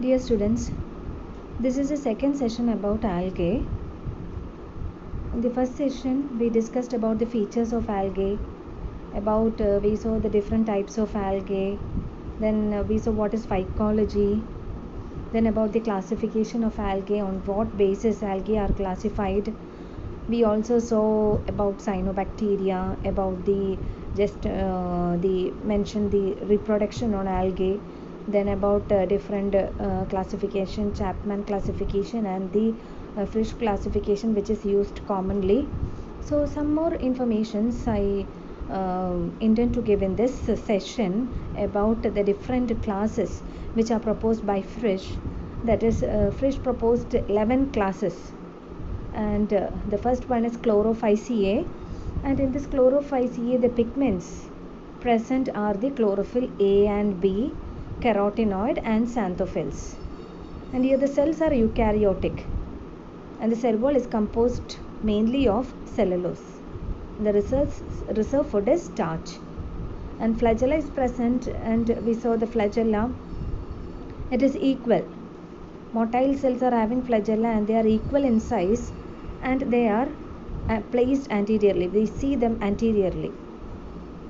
Dear students, this is the second session about algae. In the first session, we discussed about the features of algae, we saw the different types of algae, then we saw what is phycology, then about the classification of algae, on what basis algae are classified. We also saw about cyanobacteria, about the mentioned the reproduction on algae, then about different classification, Chapman classification and the fish classification which is used commonly. So some more informations I intend to give in this session about the different classes which are proposed by Frisch. That is, Frisch proposed 11 classes, and the first one is chlorophyceae, and in this chlorophyceae the pigments present are the chlorophyll A and B, carotenoid and xanthophylls. And here the cells are eukaryotic, and the cell wall is composed mainly of cellulose. The reserve food is starch, and flagella is present, and we saw the flagella, it is equal. Motile cells are having flagella and they are equal in size, and they are placed anteriorly. We see them anteriorly,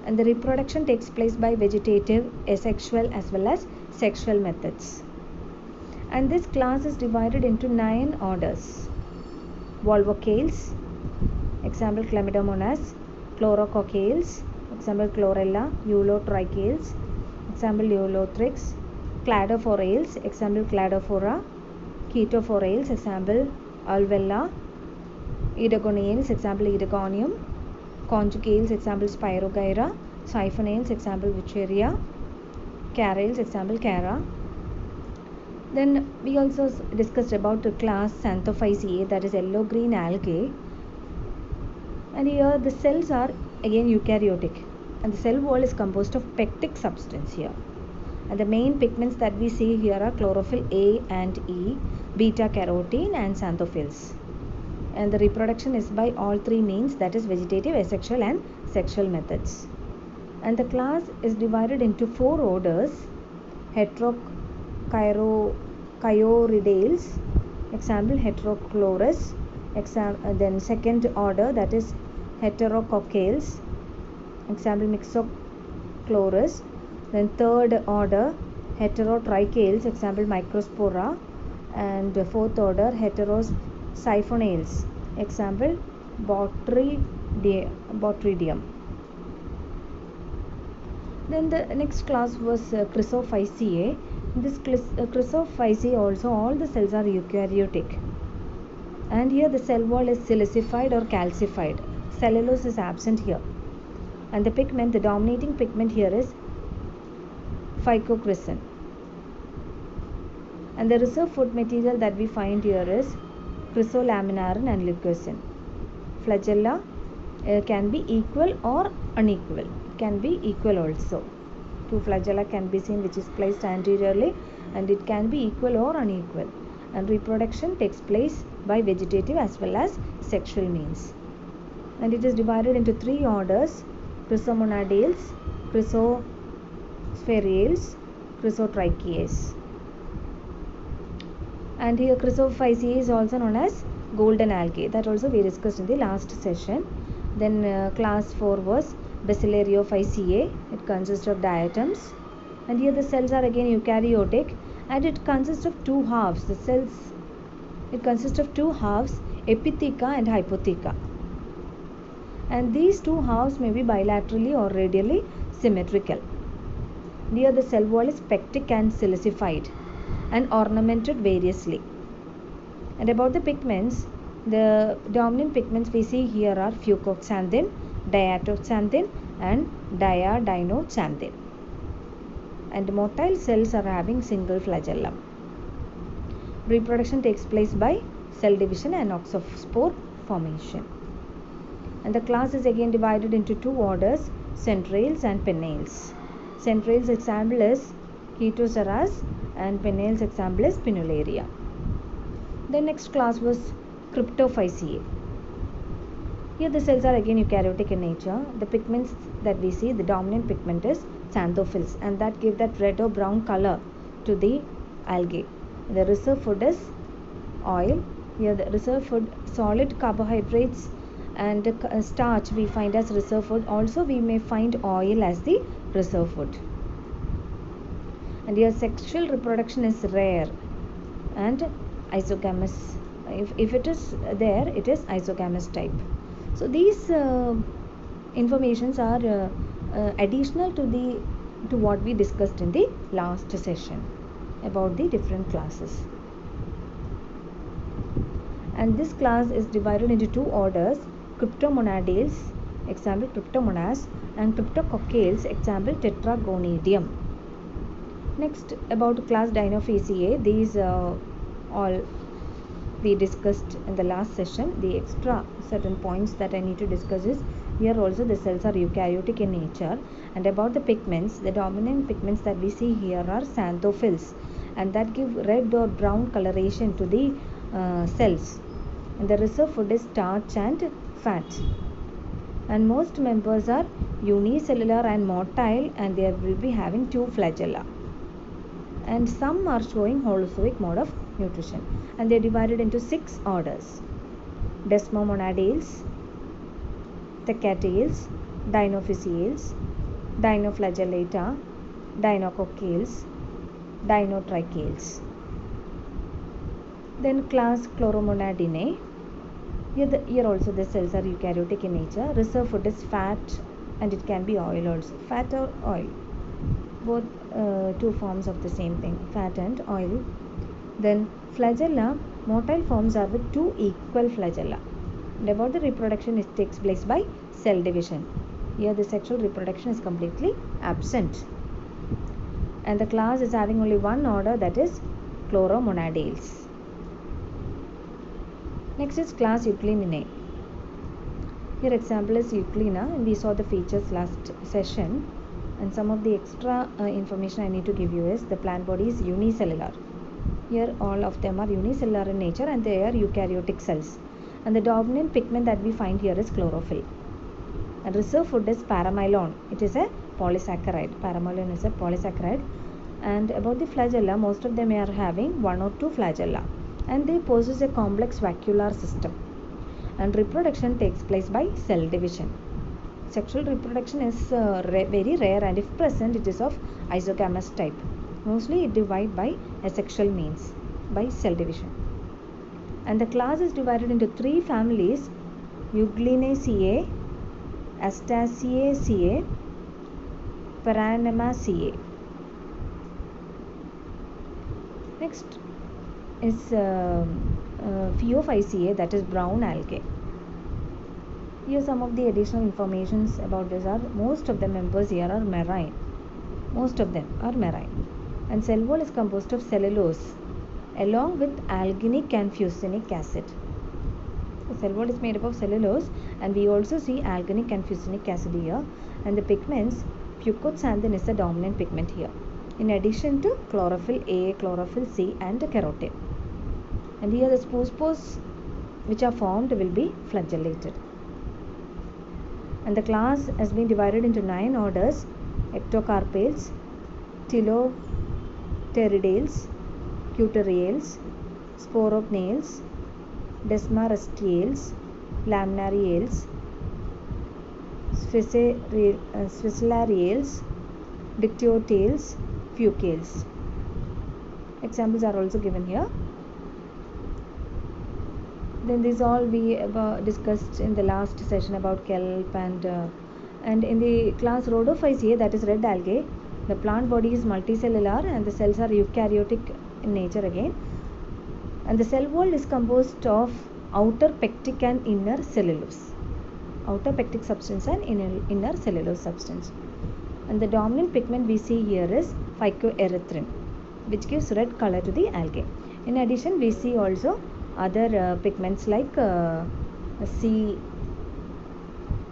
and the reproduction takes place by vegetative, asexual as well as sexual methods. And this class is divided into 9 orders. Volvocales, example Chlamydomonas. Chlorococales, example Chlorella. Eulotrichales, example Eulothrix. Cladophorales, example Cladophora. Chaetophorales, example Alvella. Edagoniales, example Edagonium. Conjugales, example Spirogyra. Siphonales, example Wucheria. Carales, example Cara. Then we also discussed about the class Xanthophyceae, that is yellow-green algae. And here the cells are again eukaryotic, and the cell wall is composed of pectic substance here. And the main pigments that we see here are chlorophyll A and E, beta carotene and xanthophylls. And the reproduction is by all three means, that is vegetative, asexual and sexual methods. And the class is divided into 4 orders: Heterocheiroidales, example Heterochlorus, then second order, that is Heterococcales, example Mixochlorus. Then third order Heterotrichales, example Microspora, and fourth order Heterosiphonales, example Botrydium. Then the next class was Chrysophyceae. In this Chrysophyceae also all the cells are eukaryotic, and here the cell wall is silicified or calcified. Cellulose is absent here, and the pigment, the dominating pigment here is phycochryssin, and the reserve food material that we find here is chrysolaminarin and leucosin. Flagella can be equal or unequal. It can be equal also. 2 flagella can be seen which is placed anteriorly, and it can be equal or unequal. And reproduction takes place by vegetative as well as sexual means. And it is divided into 3 orders: Chrysomonadales, Chrysosphereales, Chrysotrichiaes. And here Chrysophyceae is also known as golden algae. That also we discussed in the last session. Then class 4 was Bacillariophyceae. It consists of diatoms, and here the cells are again eukaryotic, and it consists of 2 halves. The cells, it consists of 2 halves, epitheca and hypotheca, and these 2 halves may be bilaterally or radially symmetrical. Here the cell wall is pectic and silicified and ornamented variously. And about the pigments, the dominant pigments we see here are fucoxanthin, diatoxanthin and diadinoxanthin. And motile cells are having single flagellum. Reproduction takes place by cell division and oxospore formation. And the class is again divided into 2 orders: centrales and pinnales. Centrales example is Chaetoceras, and pinnales example is Pinnularina. The next class was Cryptophyceae. Here the cells are again eukaryotic in nature. The pigments that we see, the dominant pigment is xanthophylls, and that give that red or brown color to the algae. The reserve food is oil. Here the reserve food, solid carbohydrates and starch we find as reserve food. Also we may find oil as the reserve food. And here sexual reproduction is rare and isogamous. If it is there, it is isogamous type. So these informations are additional to what we discussed in the last session about the different classes. And this class is divided into two orders: cryptomonadales, example cryptomonas, and cryptococcales, example tetragonidium. Next, about class Dinophaceae. These all we discussed in the last session. The extra certain points that I need to discuss is, here also the cells are eukaryotic in nature. And about the pigments, the dominant pigments that we see here are xanthophylls, and that give red or brown coloration to the cells. And the reserve food is starch and fat. And most members are unicellular and motile, and they will be having two flagella. And some are showing holozoic mode of nutrition, and they are divided into 6 orders: desmomonadales, thecatales, dinophysiales, dinoflagellata, dinococcales, dinotrichales. Then class Chloromonadinae. Here also the cells are eukaryotic in nature. Reserve food is fat, and it can be oil also. Fat or oil, both two forms of the same thing, fat and oil. Then flagella, motile forms are with 2 equal flagella. And about the reproduction, it takes place by cell division. Here the sexual reproduction is completely absent. And the class is having only one order, that is Chloromonadales. Next is class Euglenidae. Here example is Euglena, and we saw the features last session. And some of the extra information I need to give you is, the plant body is unicellular. Here all of them are unicellular in nature, and they are eukaryotic cells. And the dominant pigment that we find here is chlorophyll. And reserve food is paramylon. It is a polysaccharide. Paramylon is a polysaccharide. And about the flagella, most of them are having 1 or 2 flagella, and they possess a complex vacuolar system. And reproduction takes place by cell division. Sexual reproduction is very rare, and if present, it is of isogamous type. Mostly it divides by asexual means, by cell division. And the class is divided into 3 families: Eugleniaceae, Astaceae, Paranemaceae. Next is Phaeophyceae, that is brown algae. Here some of the additional informations about this are, most of the members here are marine. Most of them are marine. And cell wall is composed of cellulose along with alginic and fucinic acid. The cell wall is made up of cellulose, and we also see alginic and fucinic acid here. And the pigments, fucoxanthin is the dominant pigment here, in addition to chlorophyll A, chlorophyll C, and carotene. And here the spores which are formed will be flagellated. And the class has been divided into 9 orders: ectocarpales, pteridales, cutereales, sporognales, desmarestiales, laminariales, spicellariales, dictyotales, fucales. Examples are also given here. Then these all we discussed in the last session about kelp, and in the class Rhodophyceae, that is red algae, the plant body is multicellular, and the cells are eukaryotic in nature again. And the cell wall is composed of outer pectic and inner cellulose. Outer pectic substance and inner cellulose substance. And the dominant pigment we see here is phycoerythrin, which gives red color to the algae. In addition, we see also other pigments like C.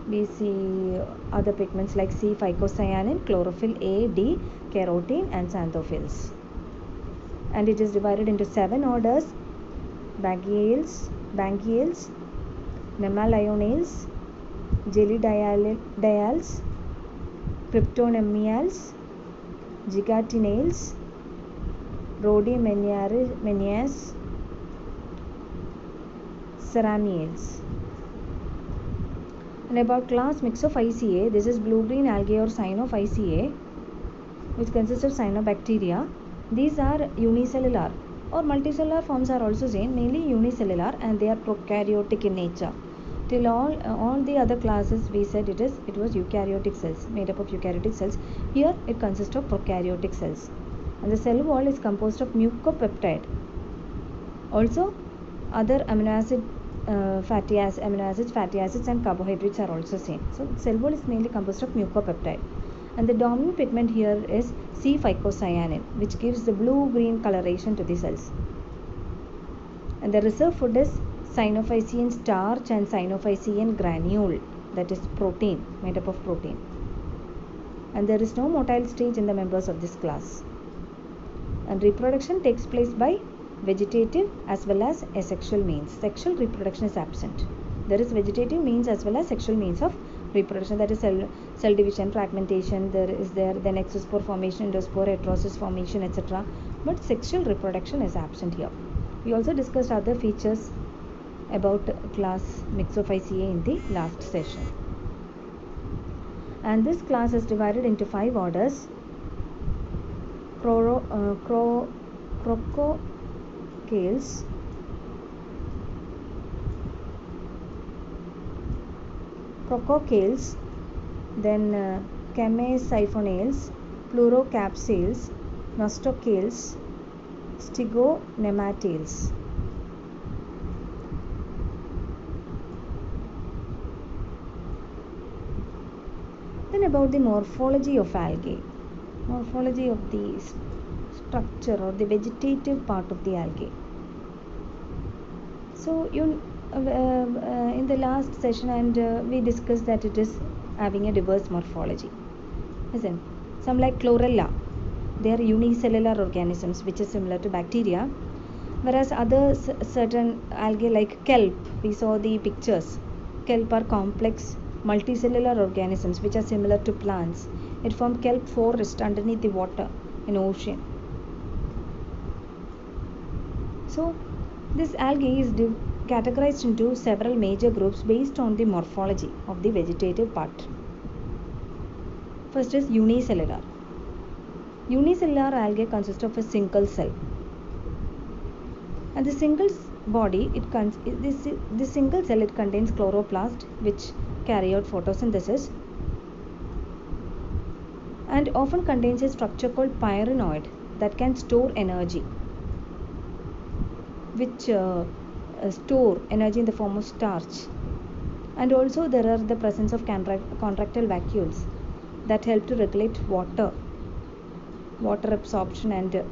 We see other pigments like C phycocyanin, chlorophyll A, D, carotene, and xanthophylls. And it is divided into 7 orders: bangiales, nemalionales, gelidiales, cryptonemiales, gigatinales, Rhodymenias ceramiales. And about class Myxophyceae, this is blue-green algae or Cyanophyceae, which consists of cyanobacteria. These are unicellular or multicellular forms are also same, mainly unicellular, and they are prokaryotic in nature. Till all the other classes we said it was eukaryotic cells, made up of eukaryotic cells. Here it consists of prokaryotic cells, and the cell wall is composed of mucopeptide. Also, other fatty acids, and carbohydrates are also same. So cell wall is mainly composed of mucopeptide, and the dominant pigment here is C-phycocyanin, which gives the blue-green coloration to the cells. And the reserve food is Cyanophycean starch and Cyanophycean granule, that is protein, made up of protein. And there is no motile stage in the members of this class. And reproduction takes place by vegetative as well as asexual means. Sexual reproduction is absent. There is vegetative means as well as sexual means of reproduction, that is cell division, fragmentation, then exospore formation, endospore, heterosis formation, etc. But sexual reproduction is absent here. We also discussed other features about class Myxophyceae in the last session. And this class is divided into 5 orders: crococales, then chamaesyphonales, plurocapsales, nostocales, stygonematales. Then about the morphology of algae, morphology of the structure or the vegetative part of the algae. So in the last session, and we discussed that it is having a diverse morphology, isn't it? Some like chlorella, they are unicellular organisms which is similar to bacteria, whereas other certain algae like kelp, we saw the pictures. Kelp are complex multicellular organisms which are similar to plants. It forms kelp forest underneath the water in ocean. So this algae is categorized into several major groups based on the morphology of the vegetative part. First is unicellular. Unicellular algae consists of a single cell, and the single body this single cell, it contains chloroplast which carry out photosynthesis, and often contains a structure called pyrenoid that can store energy, which store energy in the form of starch. And also there are the presence of contractile vacuoles that help to regulate water absorption, and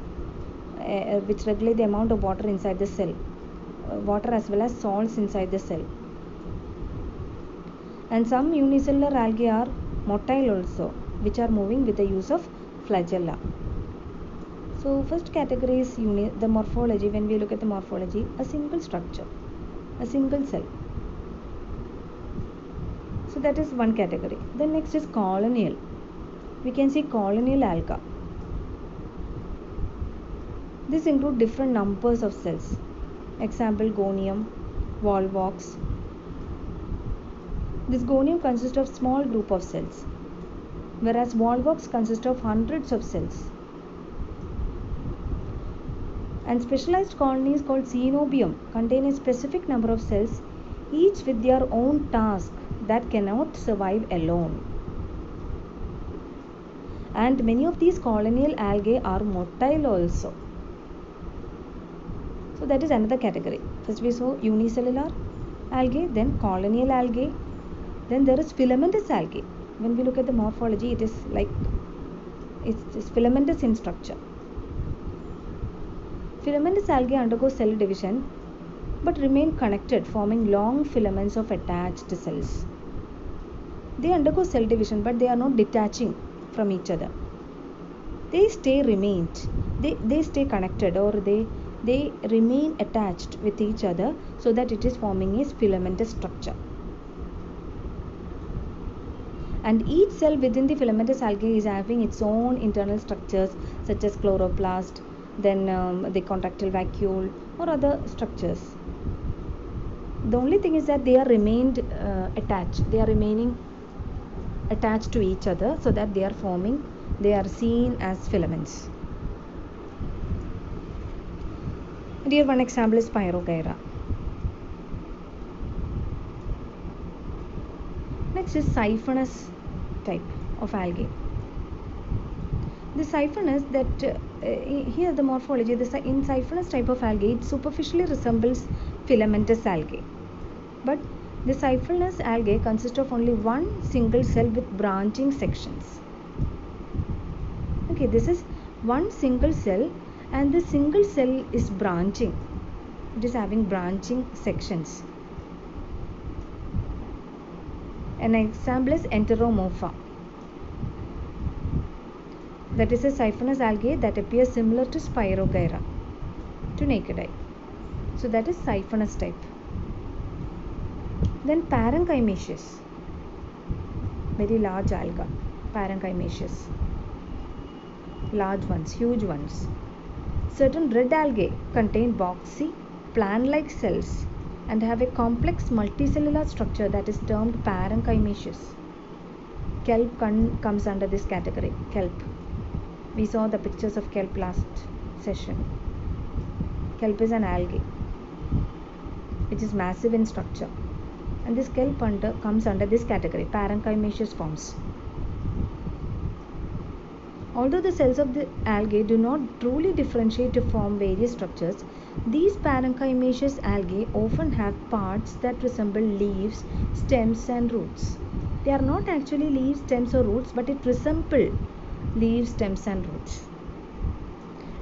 which regulate the amount of water inside the cell, water as well as salts inside the cell. And some unicellular algae are motile also, which are moving with the use of flagella. So first category is the morphology. When we look at the morphology, a single structure, a single cell. So that is one category. Then next is colonial. We can see colonial alga. This includes different numbers of cells. Example, gonium, volvox. This gonium consists of small group of cells, whereas volvox consists of hundreds of cells. And specialized colonies called cenobium contain a specific number of cells, each with their own task that cannot survive alone. And many of these colonial algae are motile also. So that is another category. First we saw unicellular algae, then colonial algae, then there is filamentous algae. When we look at the morphology, it is like it's filamentous in structure. Filamentous algae undergo cell division but remain connected, forming long filaments of attached cells. They undergo cell division but they are not detaching from each other. They stay connected, or they remain attached with each other, so that it is forming a filamentous structure. And each cell within the filamentous algae is having its own internal structures such as chloroplast, then the contractile vacuole or other structures. The only thing is that they are remained attached. They are remaining attached to each other so that they are seen as filaments. And here one example is Spirogyra. Next is siphonous type of algae. The siphonous here the morphology, in siphonous type of algae, it superficially resembles filamentous algae. But the siphonous algae consists of only one single cell with branching sections. Okay, this is one single cell, and the single cell is branching. It is having branching sections. An example is Enteromorpha. That is a siphonous algae that appears similar to Spirogyra to naked eye. So that is siphonous type. Then Parenchymaceous, very large alga, Parenchymaceous, large ones, huge ones. Certain red algae contain boxy, plant-like cells and have a complex multicellular structure that is termed Parenchymaceous. Kelp comes under this category. Kelp. We saw the pictures of kelp last session. Kelp is an algae which is massive in structure, and this kelp comes under this category, Parenchymaceous forms. Although the cells of the algae do not truly differentiate to form various structures, these parenchymaceous algae often have parts that resemble leaves, stems and roots. They are not actually leaves, stems or roots, but it resembles leaves, stems and roots.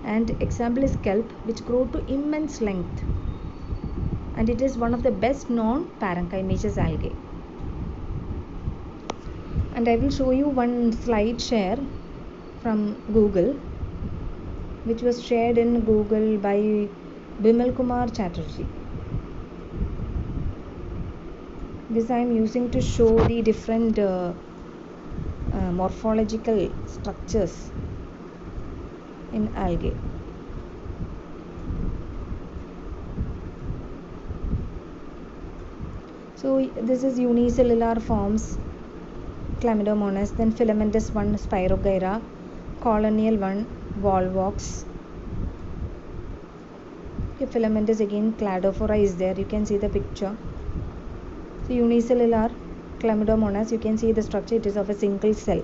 And example is kelp, which grow to immense length, and it is one of the best known parenchymaceous algae. And I will show you one slide share from Google, which was shared in Google by Bimal Kumar Chatterjee. This I am using to show the different morphological structures in algae. So this is unicellular forms, Chlamydomonas, then filamentous one, Spirogyra, colonial one, Volvox. Okay, filamentous again, Cladophora is there. You can see the picture. So unicellular Chlamydomonas, you can see the structure. It is of a single cell.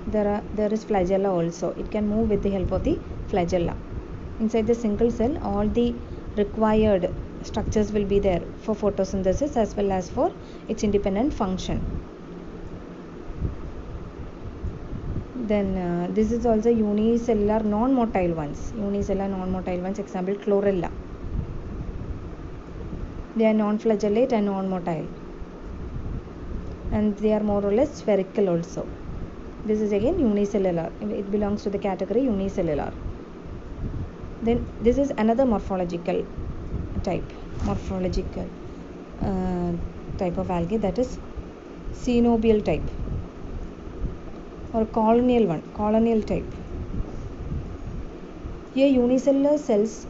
There is flagella also. It can move with the help of the flagella. Inside the single cell, all the required structures will be there for photosynthesis as well as for its independent function. Then this is also unicellular non-motile ones. Unicellular non-motile ones, example Chlorella. They are non-flagellate and non-motile, and they are more or less spherical also. This is again unicellular. It belongs to the category unicellular. Then this is another morphological type of algae, that is cenobial type or colonial type. Here unicellular cells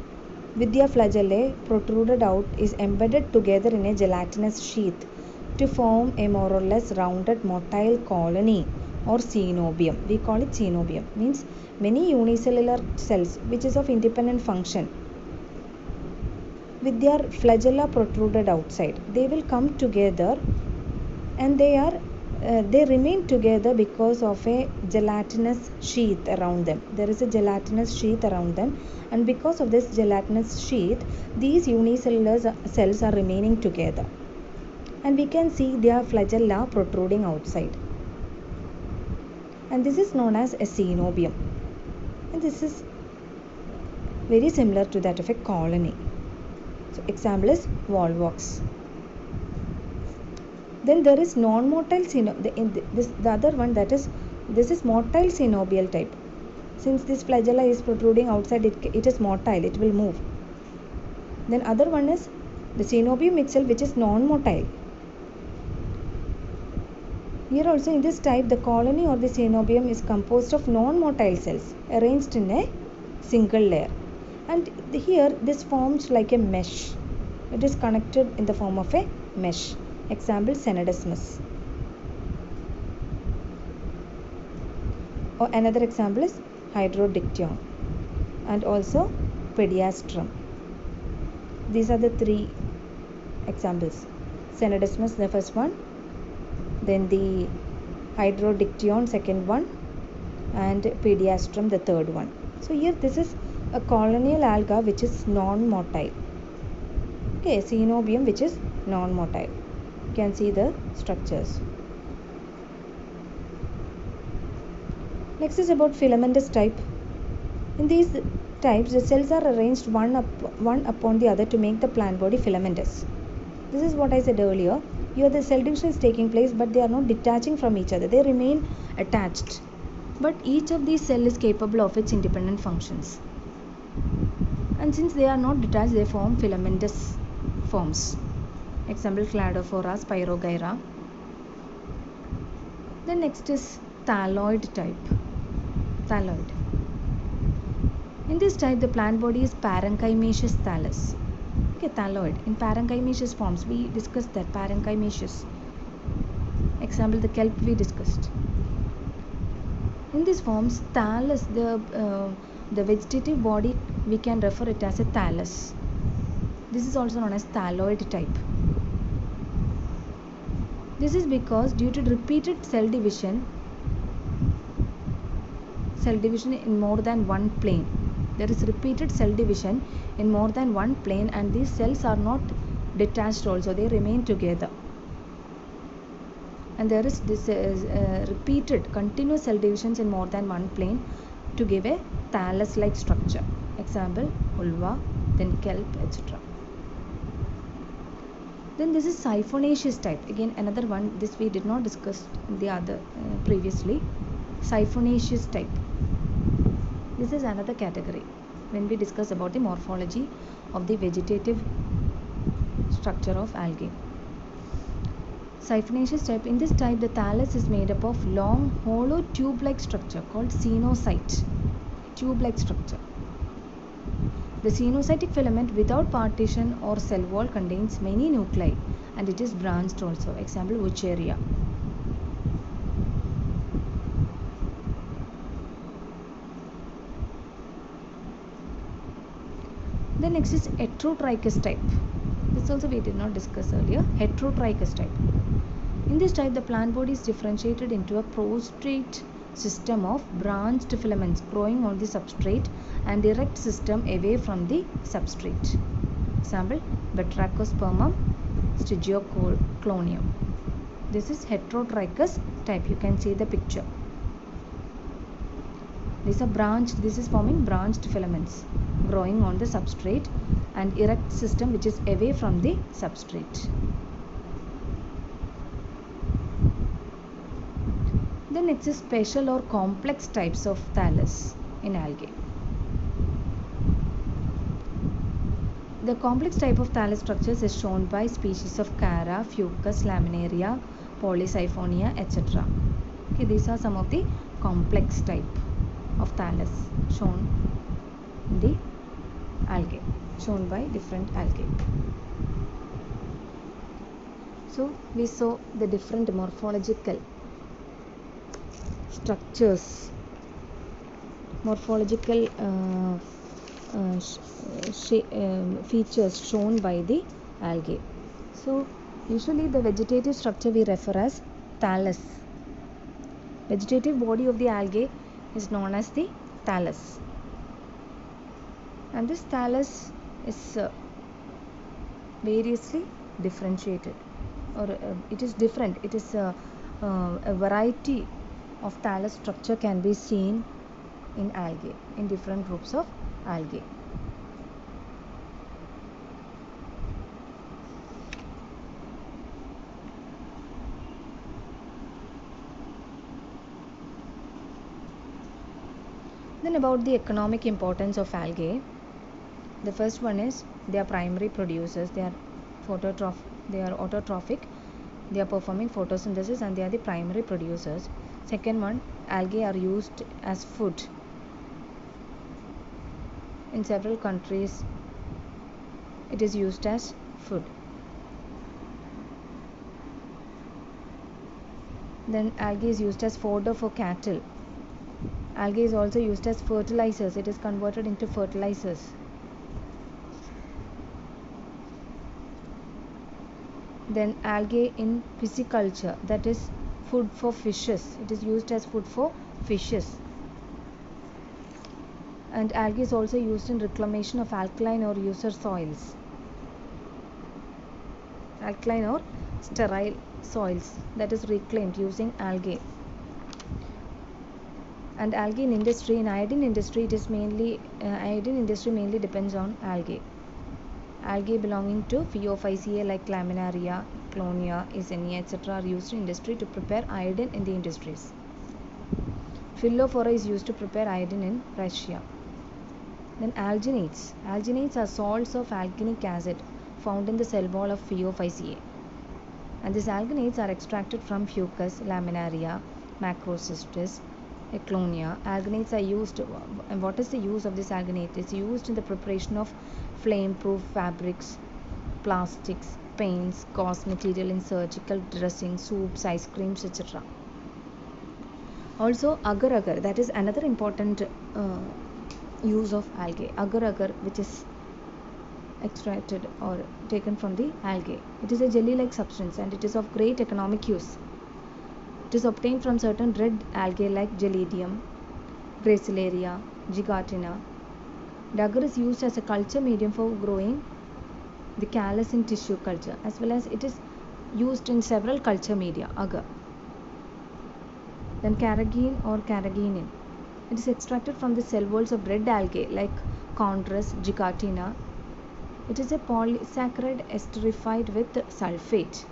with their flagellae protruded out is embedded together in a gelatinous sheath to form a more or less rounded motile colony or cenobium. We call it cenobium. Means many unicellular cells which is of independent function with their flagella protruded outside. They will come together, and they remain together because of a gelatinous sheath around them. There is a gelatinous sheath around them, and because of this gelatinous sheath, these unicellular cells are remaining together, and we can see their flagella protruding outside, and this is known as a cenobium, and this is very similar to that of a colony. So example is Volvox. Then there is non-motile the other one, that is, this is motile cenobial type. Since this flagella is protruding outside, it is motile, it will move. Then other one is the cenobium itself, which is non-motile. Here also in this type, the colony or the cenobium is composed of non-motile cells arranged in a single layer, and here this forms like a mesh. It is connected in the form of a mesh. Example, Cynodesmus. Or another example is Hydrodictyon and also Pediastrum. These are the three examples. Cynodesmus, the first one, then the Hydrodictyon, second one, and Pediastrum, the third one. So here this is a colonial alga which is non-motile. Okay, Cenobium which is non-motile. You can see the structures. Next is about filamentous type. In these types, the cells are arranged one upon the other to make the plant body filamentous. This is what I said earlier. Here the cell division is taking place, but they are not detaching from each other. They remain attached. But each of these cells is capable of its independent functions. And since they are not detached, they form filamentous forms. Example, Cladophora, Spirogyra. Then next is thalloid type. Thalloid. In this type, the plant body is parenchymatous thallus. Okay, thalloid. In parenchymatous forms, we discussed that, parenchymatous. Example, the kelp we discussed. In these forms, thallus, the vegetative body, we can refer it as a thallus. This is also known as thalloid type. This is because due to repeated cell division in more than one plane. There is repeated cell division in more than one plane, and these cells are not detached also, they remain together. And there is this repeated continuous cell divisions in more than one plane to give a thallus-like structure. Example, ulva, then kelp, etc. Then this is siphonaceous type. Again, another one, this we did not discuss in the other previously. Siphonaceous type. This is another category when we discuss about the morphology of the vegetative structure of algae. Siphonaceous type. In this type, the thallus is made up of long, hollow, tube-like structure called cenocyte. Tube-like structure. The cenocytic filament without partition or cell wall contains many nuclei, and it is branched also. Example, Wucheria. Then next is heterotrichous type. This also we did not discuss earlier. Heterotrichous type. In this type, the plant body is differentiated into a prostrate system of branched filaments growing on the substrate and erect system away from the substrate. Example, Batrachospermum Stygioclonium. This is heterotrichous type. You can see the picture. These are branched. This is forming branched filaments growing on the substrate and erect system which is away from the substrate. Then next is special or complex types of thallus in algae. The complex type of thallus structures is shown by species of Chara, Fucus, Laminaria, Polysiphonia, etc. Okay, these are some of the complex type of thallus shown in the algae, shown by different algae. So we saw the different morphological structures, morphological features shown by the algae. So usually the vegetative structure we refer as thallus. Vegetative body of the algae is known as the thallus, and this thallus is variously differentiated, or it is different. It is a variety of thallus structure can be seen in algae, in different groups of algae. Then about the economic importance of algae, the first one is they are primary producers. They are autotrophic. They are performing photosynthesis and they are the primary producers. Second one, algae are used as food. In several countries, it is used as food. Then algae is used as fodder for cattle. Algae is also used as fertilizers. It is converted into fertilizers. Then algae in pisciculture, that is food for fishes. It is used as food for fishes. And algae is also used in reclamation of alkaline or user soils. Alkaline or sterile soils, that is reclaimed using algae. And algae in industry, in iodine industry, it is mainly iodine industry mainly depends on algae. Algae belonging to Phaeophyceae like Laminaria, Clonia, Isenia, etc. are used in industry to prepare iodine in the industries. Phyllophora is used to prepare iodine in Russia. Then alginates. Alginates are salts of alginic acid found in the cell wall of Phaeophyceae. And these alginates are extracted from Fucus, Laminaria, Macrocystis, Eclonia. Alginates are used. And what is the use of this alginate? It's used in the preparation of flame-proof fabrics, plastics, paints, gauze material in surgical dressing, soups, ice creams, etc. Also, agar-agar, that is another important use of algae. Agar-agar, which is extracted or taken from the algae. It is a jelly-like substance and it is of great economic use. It is obtained from certain red algae like Gelidium, Gracilaria, Gigatina. The agar is used as a culture medium for growing the callus in tissue culture, as well as it is used in several culture media, agar. Then carrageen or carrageenan. It is extracted from the cell walls of red algae like Chondrus, Gigatina. It is a polysaccharide esterified with sulfate.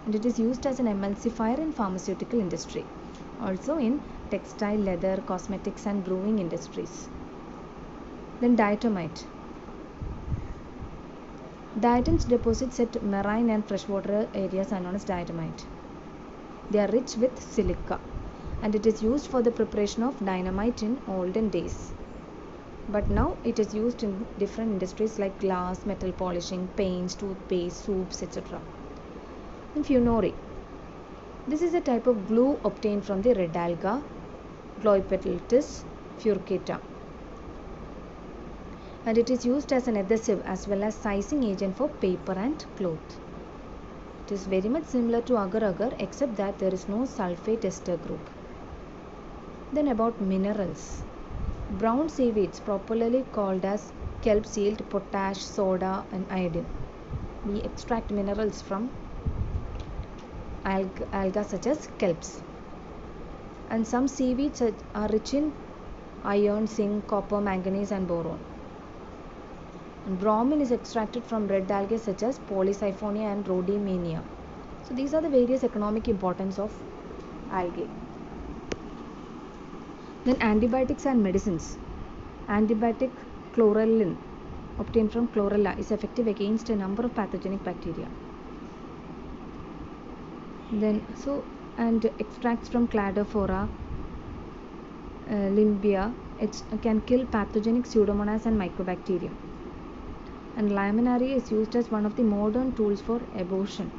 And it is used as an emulsifier in pharmaceutical industry, also in textile, leather, cosmetics and brewing industries. Then diatomite. Diatoms deposits at marine and freshwater areas are known as diatomite. They are rich with silica and it is used for the preparation of dynamite in olden days. But now it is used in different industries like glass, metal polishing, paints, toothpaste, soups, etc. And fumarate. This is a type of glue obtained from the red alga, Gloeophyllatus furcata. And it is used as an adhesive as well as sizing agent for paper and cloth. It is very much similar to agar-agar except that there is no sulfate ester group. Then about minerals. Brown seaweeds, popularly called as kelp, yield potash, soda and iodine. We extract minerals from alga such as kelps. And some seaweeds are rich in iron, zinc, copper, manganese and boron. And bromine is extracted from red algae such as Polysiphonia and Rhodymenia. So these are the various economic importance of algae. Then antibiotics and medicines. Antibiotic chlorellin obtained from chlorella is effective against a number of pathogenic bacteria. Then and extracts from Cladophora limbia, it can kill pathogenic Pseudomonas and Mycobacterium. And laminaria is used as one of the modern tools for abortion.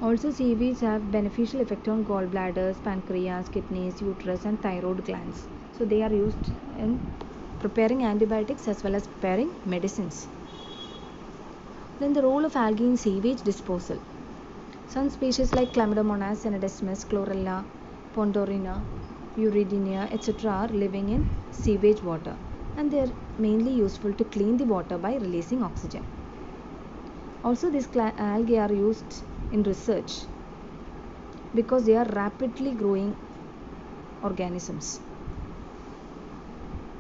Also, seaweeds have beneficial effect on gallbladders, pancreas, kidneys, uterus and thyroid glands. So they are used in preparing antibiotics as well as preparing medicines. Then the role of algae in sewage disposal. Some species like Chlamydomonas, Senedesmus, Chlorella, Pondorina, Eurydinia, etc. are living in sewage water and they are mainly useful to clean the water by releasing oxygen. Also, these algae are used in research because they are rapidly growing organisms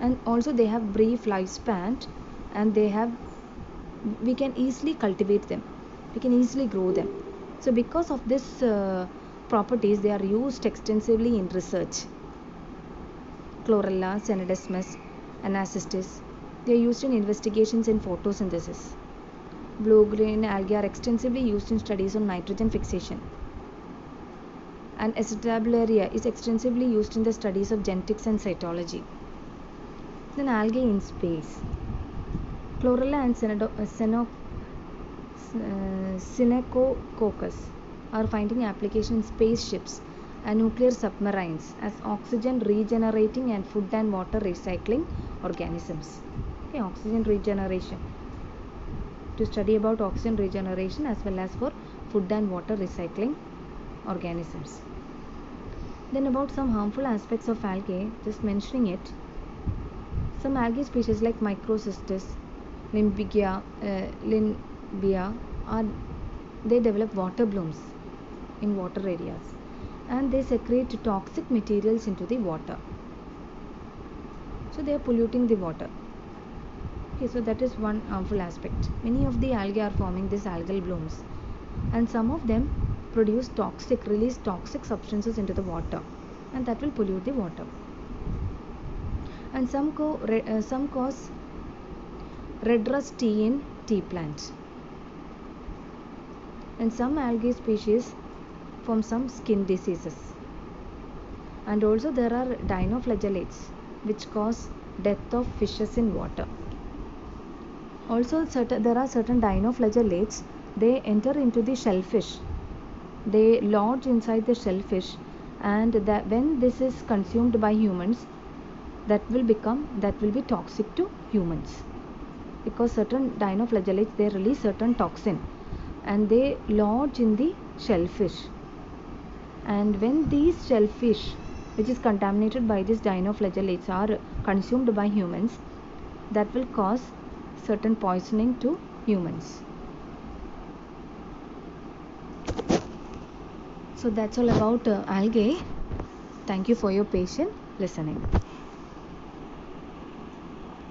and also they have brief lifespan and we can easily cultivate them, we can easily grow them. So because of this properties, they are used extensively in research. Chlorella, Senedesmus, Anasistis, they are used in investigations in photosynthesis. Blue-green algae are extensively used in studies on nitrogen fixation. And Acetabularia is extensively used in the studies of genetics and cytology. Then algae in space. Chlorella and Synechococcus are finding application in spaceships and nuclear submarines as oxygen regenerating and food and water recycling organisms. Okay, oxygen regeneration. To study about oxygen regeneration as well as for food and water recycling organisms. Then about some harmful aspects of algae, just mentioning it. Some algae species like Microcystis, Limbia, they develop water blooms in water areas, and they secrete toxic materials into the water. So they are polluting the water. Okay, so that is one harmful aspect. Many of the algae are forming these algal blooms, and some of them release toxic substances into the water, and that will pollute the water. And some cause red rust tea in tea plants. And some algae species form some skin diseases. And also there are dinoflagellates which cause death of fishes in water. Also there are certain dinoflagellates, they enter into the shellfish. They lodge inside the shellfish, and when this is consumed by humans, that will be toxic to humans, because certain dinoflagellates, they release certain toxin and they lodge in the shellfish, and when these shellfish which is contaminated by these dinoflagellates are consumed by humans, that will cause certain poisoning to humans. So that's all about algae. Thank you for your patient listening.